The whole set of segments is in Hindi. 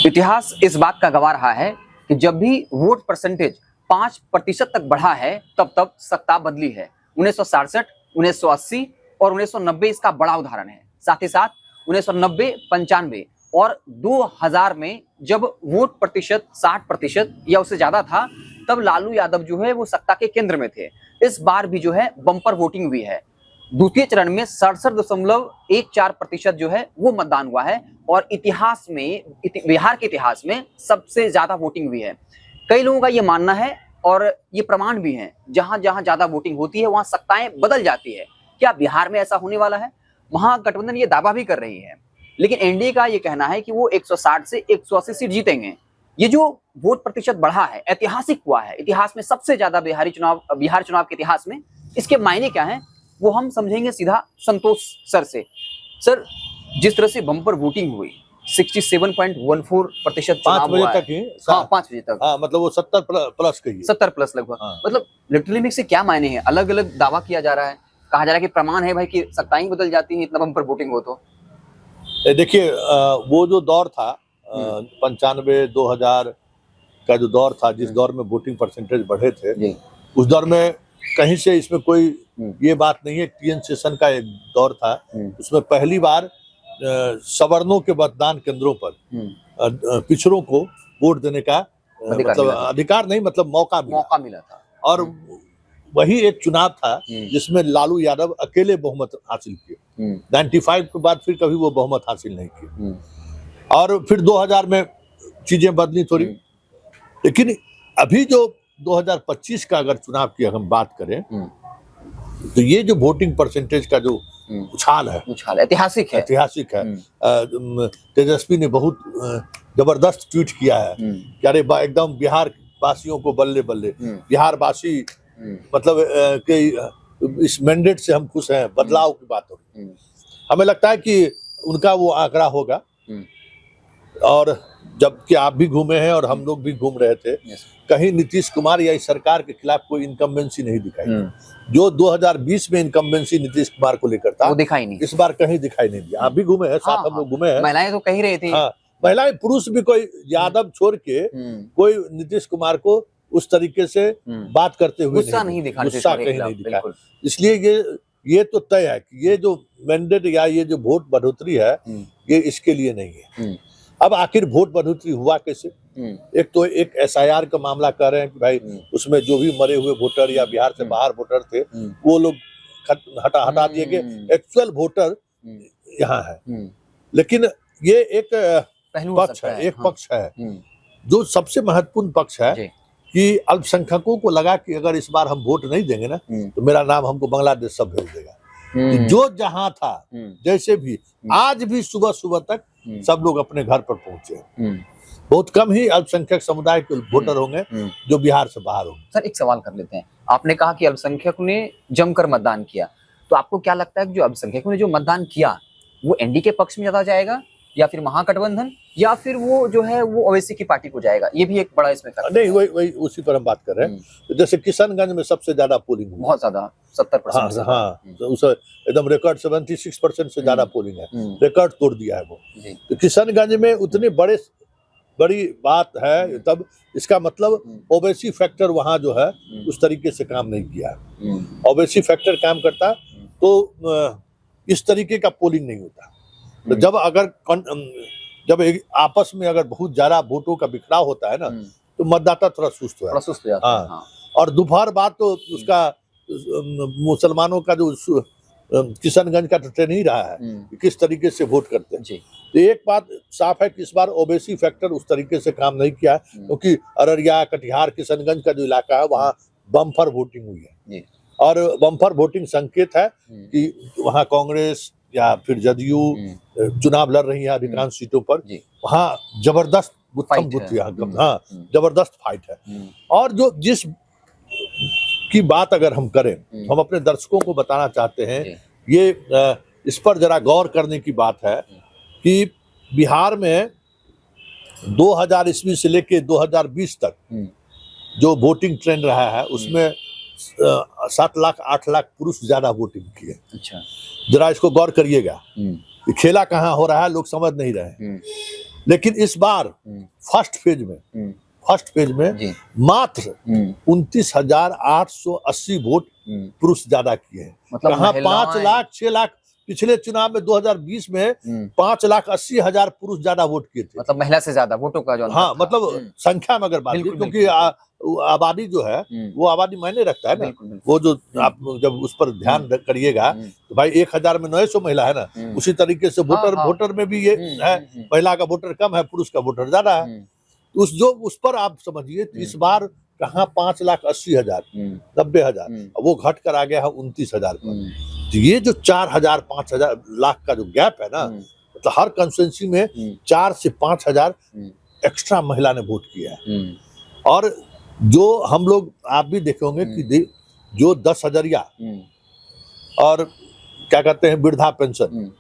इतिहास इस बात का गवाह रहा है कि जब भी वोट परसेंटेज 5% तक बढ़ा है तब तब सत्ता बदली है। 1967, 1980 और 1990 इसका बड़ा उदाहरण है। साथ ही साथ 1990, 95 और 2000 में जब वोट प्रतिशत 60% या उससे ज्यादा था तब लालू यादव जो है वो सत्ता के केंद्र में थे। इस बार भी जो है बम्पर वोटिंग हुई है। द्वितीय चरण में 67.14% जो है वो मतदान हुआ है और इतिहास में बिहार के इतिहास में सबसे ज्यादा वोटिंग हुई है। कई लोगों का ये मानना है और ये प्रमाण भी है, जहां जहां ज्यादा वोटिंग होती है वहां सत्ताएं बदल जाती है। क्या बिहार में ऐसा होने वाला है? महागठबंधन ये दावा भी कर रही है, लेकिन एनडीए का ये कहना है कि वो 160 से 180 सीट जीतेंगे। ये जो वोट प्रतिशत बढ़ा है ऐतिहासिक हुआ है, इतिहास में सबसे ज्यादा बिहार चुनाव के इतिहास में। इसके मायने क्या है वो हम समझेंगे सीधा संतोष सर से। सर, जिस तरह से बम्पर वोटिंग हुई 67.14% चुनाव हुआ है। 5 बजे तक। हाँ, मतलब वो 70 प्लस कही 70 प्लस लगभग। हाँ। मतलब लिटरली में इससे क्या मायने हैं? अलग अलग दावा किया जा रहा है, कहा जा रहा है कि प्रमाण है भाई कि सत्ताएं बदल जाती हैं इतना बम्पर वोटिंग हो तो। देखिए, वो जो दौर था 95, 2000 का जो दौर था, जिस दौर में वोटिंग परसेंटेज बढ़े थे, उस दौर में कहीं से इसमें कोई ये बात नहीं है। टीएन सेशन का एक दौर था, उसमें पहली बार सवर्णों के मतदान केंद्रों पर पिछड़ों को वोट देने का मतलब अधिकार नहीं, मतलब मौका मिला था। और वही एक चुनाव था जिसमें लालू यादव अकेले बहुमत हासिल किए। 95 के बाद फिर कभी वो बहुमत हासिल नहीं किए। और फिर 2000 में चीजें बदली थोड़ी। लेकिन अभी जो 2025 का अगर चुनाव की हम बात करें तो ये जो वोटिंग परसेंटेज का जो उछाल है ऐतिहासिक है। तेजस्वी ने बहुत जबरदस्त ट्वीट किया है कि अरे एकदम बिहार वासियों को बल्ले बल्ले, बिहार वासी मतलब कि इस मैंडेट से हम खुश हैं, बदलाव की बात हो रही। हमें लगता है कि उनका वो आंकड़ा होगा। और जबकि आप भी घूमे हैं और हम लोग भी घूम रहे थे, कहीं नीतीश कुमार या इस सरकार के खिलाफ कोई इनकम्बेंसी नहीं दिखाई। जो 2020 में इनकम्बेंसी नीतीश कुमार को लेकर था वो दिखाई नहीं, इस बार कहीं दिखाई नहीं दिया। आप भी घूमे हैं, साथ हम लोग घूमे हैं। महिलाएं तो कह रही थी। हाँ, महिलाएं पुरुष भी, कोई यादव छोड़ के कोई नीतीश कुमार को उस तरीके से बात करते हुए गुस्सा कहीं नहीं दिखा। इसलिए ये तो तय है कि ये जो मैंडेट या ये जो वोट बढ़ोतरी है ये इसके लिए नहीं है। अब आखिर वोट बढ़ोतरी हुआ कैसे? एक तो एक एसआईआर का मामला कर रहे हैं कि भाई उसमें जो भी मरे हुए वोटर या बिहार से बाहर वोटर थे वो लोग हटा दिए गए। एक्चुअल वोटर यहाँ है। लेकिन ये एक पक्ष है जो सबसे महत्वपूर्ण पक्ष है कि अल्पसंख्यकों को लगा कि अगर इस बार हम वोट नहीं देंगे ना तो मेरा नाम हमको बांग्लादेश सब भेज देगा। जो जहां था जैसे भी, आज भी सुबह सुबह तक सब लोग अपने घर पर पहुंचे। बहुत कम ही अल्पसंख्यक समुदाय के वोटर होंगे जो बिहार से बाहर होंगे। सर, एक सवाल कर लेते हैं। आपने कहा कि अल्पसंख्यकों ने जमकर मतदान किया, तो आपको क्या लगता है कि जो अल्पसंख्यकों ने जो मतदान किया वो एनडीए के पक्ष में ज्यादा जाएगा या फिर महागठबंधन या फिर वो जो है वो ओवैसी की पार्टी को जाएगा? ये भी एक बड़ा इसमें नहीं, वही उसी पर हम बात कर रहे हैं। जैसे किशनगंज में सबसे ज्यादा पोलिंग हुई, बहुत ज्यादा 70%। हाँ, तो उसे एकदम रिकॉर्ड 76% से ज्यादा पोलिंग है, रिकॉर्ड तोड़ दिया है वो। तो किशनगंज में उतनी बड़ी बात है, तब इसका मतलब ओवैसी फैक्टर वहां जो है उस तरीके से काम नहीं किया है। ओवैसी फैक्टर काम करता तो इस तरीके का पोलिंग नहीं होता। तो जब आपस में अगर बहुत ज्यादा वोटों का बिखराव होता है ना तो मतदाता थोड़ा सुस्त हो जाता है। हाँ। और दोपहर बाद तो उसका मुसलमानों का जो किशनगंज का ट्रेंड ही रहा है कि किस तरीके से वोट करते हैं। तो एक बात साफ है कि इस बार ओवैसी फैक्टर उस तरीके से काम नहीं किया, क्योंकि अररिया, कटिहार, किशनगंज का जो इलाका है वहाँ बम्पर वोटिंग हुई है। और बम्पर वोटिंग संकेत है कि वहाँ कांग्रेस या फिर जदयू चुनाव लड़ रही है अधिकांश सीटों पर। वहाँ जबरदस्त जबरदस्त फाइट है। और जो जिस की बात अगर हम करें, हम अपने दर्शकों को बताना चाहते हैं, ये इस पर जरा गौर करने की बात है कि बिहार में 2000 ईस्वी से लेके 2020 तक जो वोटिंग ट्रेंड रहा है उसमें 7 लाख 8 लाख पुरुष ज्यादा वोटिंग किए। अच्छा, जरा इसको गौर करिएगा, खेला कहाँ हो रहा है लोग समझ नहीं रहे हैं। लेकिन इस बार फर्स्ट फेज में जी मात्र 29,880 वोट पुरुष ज्यादा किए हैं। मतलब कहाँ महिलाएं- 5 लाख 6 लाख पिछले चुनाव में 2020 में 5,80,000 पुरुष ज्यादा वोट किए थे। मतलब महिला से ज्यादा वोटों का जो अंतर हाँ, था। मतलब संख्या में अगर बात बिल्कुल, करें, क्योंकि बिल्कुल। आबादी जो है वो आबादी मायने रखता है ना। बिल्कुल, बिल्कुल। वो जो आप जब उस पर ध्यान करिएगा तो भाई 1,000 में 900 महिला है ना, उसी तरीके से हाँ। वोटर में भी ये है, महिला का वोटर कम है, पुरुष का वोटर ज्यादा है। उस पर आप समझिए इस बार कहाँ 5,80,000 90,000, वो घट कर आ गया है 29,000 पर। तो ये जो 4,000 5,000 लाख का जो गैप है ना, मतलब हर कंस्टिट्यूंसी में 4 से 5,000 एक्स्ट्रा महिला ने वोट किया है। और जो हम लोग आप भी देखे होंगे कि जो 10,000 और क्या कहते हैं वृद्धा पेंशन,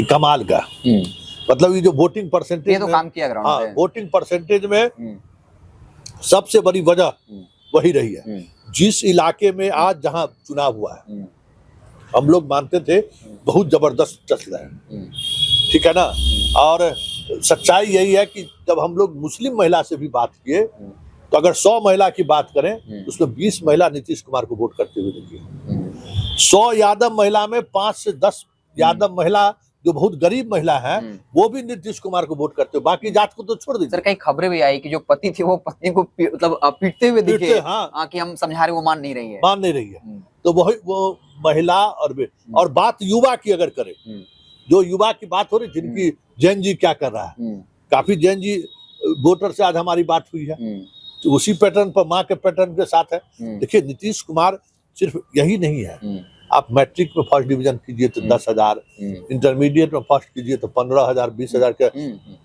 कमाल का, मतलब ये जो वोटिंग परसेंटेज, ये तो काम किया ग्राउंड पे। वोटिंग परसेंटेज में सबसे बड़ी वजह वही रही है। जिस इलाके में आज जहां चुनाव हुआ है, हम लोग मानते थे बहुत जबरदस्त चल रहा है, ठीक है ना। और सच्चाई यही है कि जब हम लोग मुस्लिम महिला से भी बात किए तो अगर 100 महिला की बात करें उसमें 20 महिला नीतीश कुमार को वोट करते हुए देखिए। 100 यादव महिला में 5 से 10 यादव महिला जो बहुत गरीब महिला है वो भी नीतीश कुमार को वोट करते हो, बाकी जात को तो छोड़ दीजिए। सर कई खबरें भी आई कि जो पति थी वो पत्नी को मतलब पीटते हुए दिखे। हाँ, कि हम समझा रहे वो मान नहीं रही है। तो वही वो महिला और बात युवा की अगर करें, जो युवा की बात हो रही, जिनकी जैन जी क्या कर रहा है, काफी जैन जी वोटर से आज हमारी बात हुई है, तो उसी पैटर्न पर, माँ के पैटर्न के साथ है। देखिए नीतीश कुमार सिर्फ यही नहीं है, आप मैट्रिक में फर्स्ट डिवीजन कीजिए तो 10,000, इंटरमीडिएट में फर्स्ट कीजिए तो 15,000 20,000 के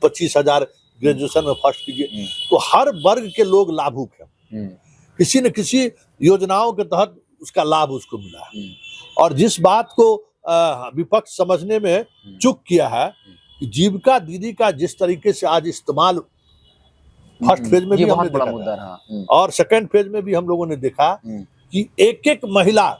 25,000, ग्रेजुएशन में फर्स्ट कीजिए तो हर वर्ग के लोग लाभुक हैं। किसी न किसी योजनाओं के तहत उसका लाभ उसको मिला है। और जिस बात को विपक्ष समझने में चूक किया है कि जीविका दीदी का जिस तरीके से आज इस्तेमाल फर्स्ट फेज में भी हमने देखा था, और सेकंड फेज में भी हम लोगों ने देखा कि एक एक महिला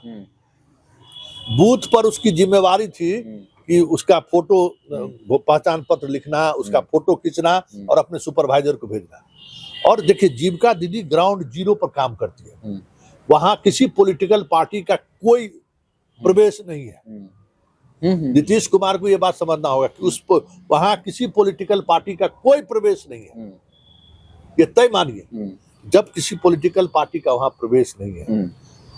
बूथ पर उसकी जिम्मेवारी थी कि उसका फोटो, पहचान पत्र लिखना, उसका फोटो खींचना और अपने सुपरवाइजर को भेजना। और देखिए जीविका दीदी ग्राउंड जीरो पर काम करती है, वहां किसी पॉलिटिकल पार्टी का कोई प्रवेश नहीं है। नीतीश कुमार को यह बात समझना होगा कि उस वहां किसी पॉलिटिकल पार्टी का कोई प्रवेश नहीं है, ये तय मानिए। जब किसी पॉलिटिकल पार्टी का वहां प्रवेश नहीं है,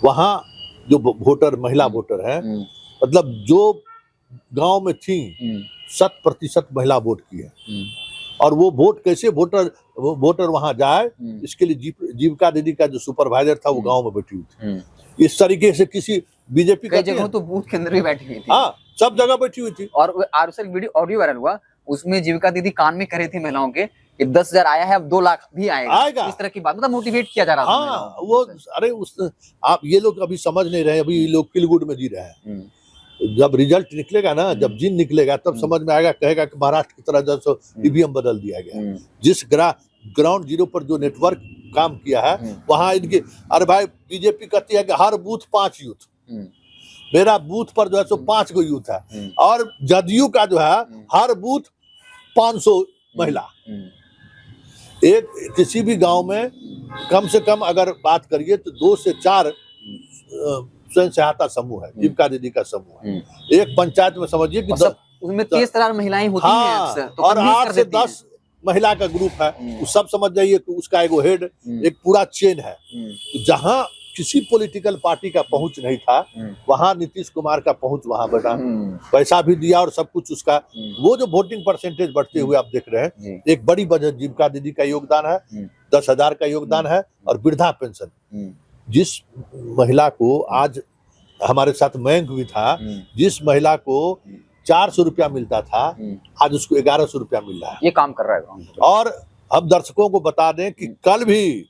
वहां जो वोटर महिला वोटर है, मतलब जो गांव में थी 100% महिला वोट की है। और वो वोट कैसे वोटर वहां जाए, इसके लिए जीविका दीदी का जो सुपरवाइजर था वो गांव में बैठी हुई थी। इस तरीके से किसी बीजेपी कई जगह तो बूथ के अंदर भी बैठी हुई थी। हाँ, सब जगह बैठी हुई थी। और वीडियो ऑडियो वायरल हुआ, उसमें जीविका दीदी कान में कह रही थी महिलाओं के कि 10,000 आया है, अब 2 लाख भी आएगा। इस तरह की बात, मतलब मोटिवेट किया जा रहा था। हाँ, वो अरे आप ये लोग अभी समझ नहीं रहे, अभी ये लोग किलगुड में जी रहे हैं। जब रिजल्ट निकलेगा ना, जब जिन निकलेगा तब समझ में आएगा, कहेगा कि महाराष्ट्र की तरह जैसे ईवीएम बदल दिया गया। जिस ग्राउंड जीरो पर जो नेटवर्क काम किया है वहां इनके, अरे भाई बीजेपी कहती है कि हर बूथ 5 यूथ, मेरा बूथ पर जो है सो 5 गो यूथ है, और जदयू का जो है हर बूथ 500 महिला। एक किसी भी गांव में कम से कम अगर बात करिए तो 2 से 4 स्वयं सहायता समूह है, जीविका दीदी का समूह है। एक पंचायत में समझिए कि उसमें 30 तरह महिलाएं होती हैं अक्सर, तो और 8 से 10 महिला का ग्रुप है। सब समझ जाइए कि उसका एगो हेड, एक पूरा चेन है। जहां किसी पॉलिटिकल पार्टी का पहुंच नहीं था, वहां नीतीश कुमार का पहुंच वहां बढ़ा, पैसा भी दिया और सब कुछ उसका। वो जो वोटिंग परसेंटेज बढ़ते हुए आप देख रहे हैं, एक बड़ी वजह जीविका दीदी का योगदान है, 10,000 का योगदान है, और वृद्धा पेंशन। जिस महिला को आज हमारे साथ मयंक भी था, जिस महिला को 400 रुपया मिलता था, आज उसको 1100 रुपया मिल रहा है। ये काम कर रहा है। और हम दर्शकों को बता दें कि कल भी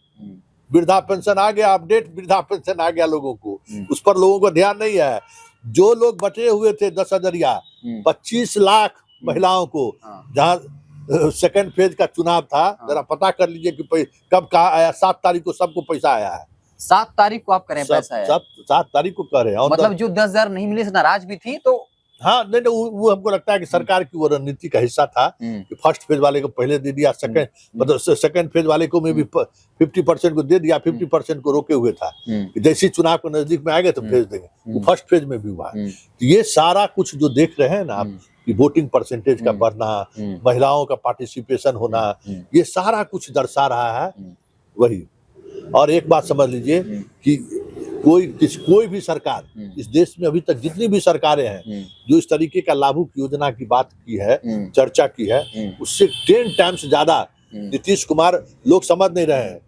वृद्धा पेंशन आ गया, अपडेट वृद्धा पेंशन आ गया लोगों को, उस पर लोगों को ध्यान नहीं है। जो लोग बचे हुए थे 10,000, 25 लाख महिलाओं को, जहां सेकंड फेज का चुनाव था, जरा पता कर लीजिए कि कब कहा आया। 7 तारीख को सबको पैसा आया है। 7 तारीख को आप करें पैसा है? 7 तारीख को कर रहे हैं। मतलब जो 10,000 नहीं मिले से नाराज भी थी, तो हाँ नहीं नहीं, वो हमको लगता है कि सरकार की वो रणनीति का हिस्सा था कि फर्स्ट फेज वाले को पहले दे दिया, सेकंड मतलब सेकंड फेज वाले को में भी 50% को दे दिया, 50% को रोके हुए था कि जैसे चुनाव के नजदीक में आएंगे तो भेज देंगे। वो फर्स्ट फेज में भी हुआ। तो ये सारा कुछ जो देख रहे हैं ना आप कि वोटिंग परसेंटेज का बढ़ना, महिलाओं का पार्टिसिपेशन होना, ये सारा कुछ दर्शा रहा है वही। और एक बात समझ लीजिए कि कोई भी सरकार इस देश में अभी तक जितनी भी सरकारें हैं जो इस तरीके का लाभुक योजना की बात की है, चर्चा की है, उससे 10 टाइम्स ज्यादा नीतीश कुमार लोग समझ नहीं रहे हैं।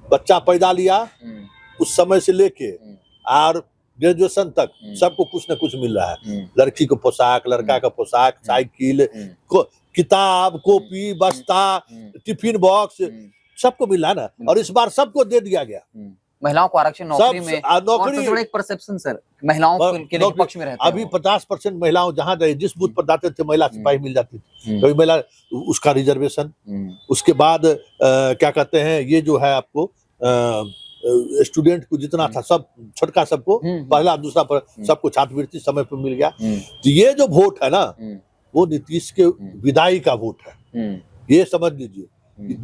बच्चा पैदा लिया उस समय से लेके और ग्रेजुएशन तक सबको कुछ न कुछ मिल रहा है। लड़की को पोशाक, लड़का का पोशाक, साइकिल, किताब, कॉपी, बस्ता, टिफिन बॉक्स सबको मिला ना। और इस बार सबको दे दिया गया। महिलाओं को आरक्षण नौकरी में, नौकरी एक परसेप्शन सर महिलाओं के पक्ष में रहता है। अभी 50% महिलाओं जहां गए जिस बूथ पर जाते थे महिला सिपाही मिल जाती थी, कभी महिला उसका रिजर्वेशन। उसके बाद क्या कहते हैं ये जो है आपको स्टूडेंट को जितना था सब छोटका सबको पहला दूसरा पर सबको छात्रवृत्ति समय पर मिल गया। तो ये जो वोट है ना वो नीतीश के विदाई का वोट है। ये समझ लीजिए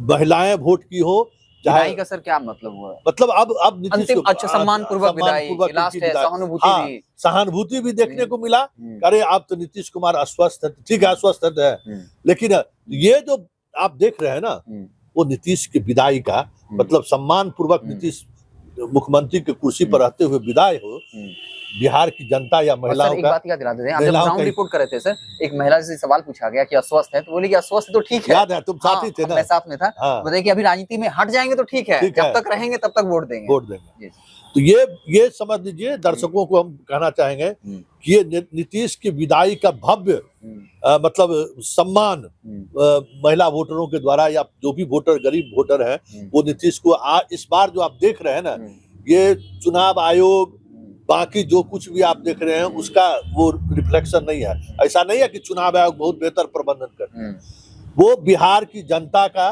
महिलाएं वोट की हो विदाई का सर क्या मतलब हुआ? मतलब अब नीतीश को अच्छा सम्मानपूर्वक विदाई, लास्ट है, सहानुभूति भी, सहानुभूति भी देखने को मिला। अरे आप तो नीतीश कुमार अस्वस्थ है, ठीक है अस्वस्थ है, लेकिन ये जो आप देख रहे हैं ना वो नीतीश की विदाई का मतलब सम्मान पूर्वक नीतीश मुख्यमंत्री की कुर्सी पर रहते हुए विदाई हो। बिहार की जनता या महिलाओं का, एक बात याद दिला देते हैं, आप जब ग्राउंड रिपोर्ट कर रहे थे सर, एक महिला से सवाल पूछा गया कि अस्वस्थ है, तो बोली कि अस्वस्थ तो ठीक है। याद है तुम साथ ही थे ना? मैं साथ में था। बताइए कि अभी राजनीति में हट जाएंगे तो ठीक है, जब तक रहेंगे तब तक वोट देंगे। तो ये समझ लीजिए, दर्शकों को हम कहना चाहेंगे कि ये नीतीश की विदाई का भव्य मतलब सम्मान महिला वोटरों के द्वारा या जो भी वोटर गरीब वोटर है वो नीतीश को इस बार जो आप देख रहे हैं ना, ये चुनाव आयोग बाकी जो कुछ भी आप देख रहे हैं उसका वो रिफ्लेक्शन नहीं है। ऐसा नहीं है कि चुनाव आयोग बहुत बेहतर प्रबंधन कर, वो बिहार की जनता का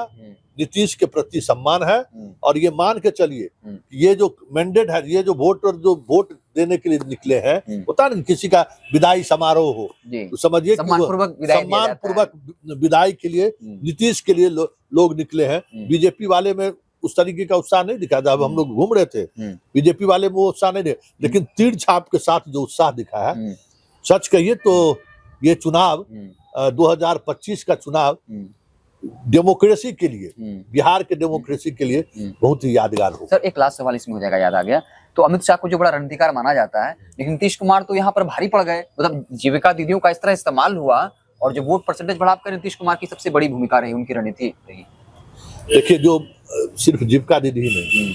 नीतीश के प्रति सम्मान है। और ये मान के चलिए ये जो मैंडेट है, ये जो वोटर जो वोट देने के लिए निकले हैं, होता है ना किसी का विदाई समारोह हो तो समझिए सम्मानपूर्वक विदाई के लिए नीतीश के लिए लोग निकले हैं। बीजेपी वाले में उस तरीके का उत्साह नहीं दिखा। जब हम लोग घूम रहे थे बीजेपी वाले में वो उत्साह नहीं दिखा, लेकिन तीर छाप के साथ जो उत्साह दिखा है, सच कहिए तो ये चुनाव 2025 का चुनाव डेमोक्रेसी के लिए, बिहार के डेमोक्रेसी के लिए बहुत ही यादगार हो। सर एक लास्ट सवाल इसमें हो जाएगा, याद आ गया। तो अमित शाह को जो बड़ा रणनीतिकार माना जाता है, लेकिन नीतीश कुमार तो यहाँ पर भारी पड़ गए। मतलब जीविका दीदियों का इस तरह इस्तेमाल हुआ और जो वोट परसेंटेज बढ़ाकर नीतीश कुमार की सबसे बड़ी भूमिका रही, उनकी रणनीति रही। देखिए जो सिर्फ जीविका दीदी ही नहीं,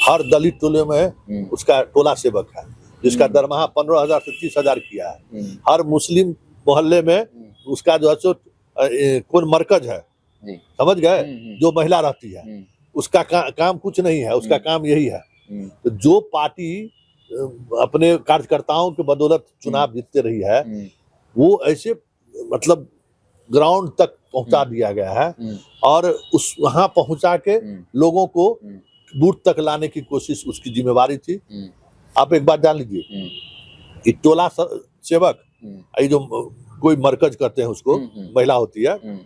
हर दलित टोले में उसका टोला सेवक है जिसका दरमाहा 15,000 से 30,000 किया है। हर मुस्लिम मोहल्ले में उसका जो है कौन मरकज है, समझ गए, जो महिला रहती है उसका काम कुछ नहीं है, उसका काम यही है। तो जो पार्टी अपने कार्यकर्ताओं के बदौलत चुनाव जीतते रही है वो ऐसे मतलब ग्राउंड तक पहुंचा दिया गया है और उस वहां पहुंचा के लोगों को बूथ तक लाने की कोशिश उसकी जिम्मेवारी थी। आप एक बात जान लीजिए, टोला सेवक ये जो कोई मरकज करते हैं उसको महिला होती है,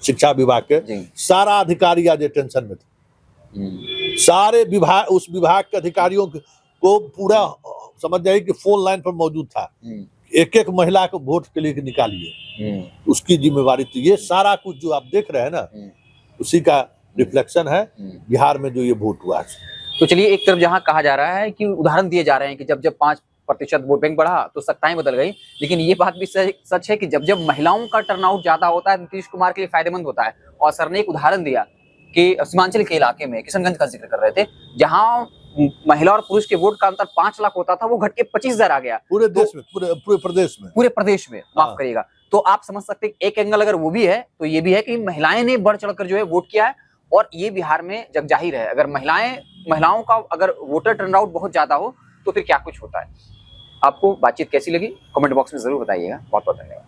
शिक्षा विभाग के सारा अधिकारी आज टेंशन में थे। सारे विभाग, उस विभाग के अधिकारियों को पूरा समझ जाइए कि फोन लाइन पर मौजूद था, एक एक महिला को वोट के लिए निकालिए, उसकी जिम्मेवारी थी। ये सारा कुछ जो आप देख रहे हैं ना उसी का रिफ्लेक्शन है बिहार में जो ये वोट हुआ। तो चलिए, एक तरफ जहां कहा जा रहा है कि उदाहरण दिए जा रहे हैं कि जब जब 5% वोट बैंक बढ़ा तो सत्ताएं बदल गई, लेकिन ये बात भी सच है कि जब जब महिलाओं का टर्नआउट ज्यादा होता है नीतीश कुमार के लिए फायदेमंद होता है। और सर ने एक उदाहरण दिया कि सीमांचल के इलाके में, किशनगंज का जिक्र कर रहे थे, जहां महिला और पुरुष के वोट का अंतर 5 लाख होता था वो घट के 25,000 आ गया पूरे देश में, पूरे प्रदेश में माफ करिएगा। तो आप समझ सकते हैं एक एंगल अगर वो भी है तो ये भी है कि महिलाएं ने बढ़ चढ़कर जो है वोट किया है। और ये बिहार में जग जाहिर है, अगर महिलाओं का अगर वोटर टर्नआउट बहुत ज्यादा हो तो फिर क्या कुछ होता है। आपको बातचीत कैसी लगी कमेंट बॉक्स में जरूर बताइएगा। बहुत बहुत धन्यवाद।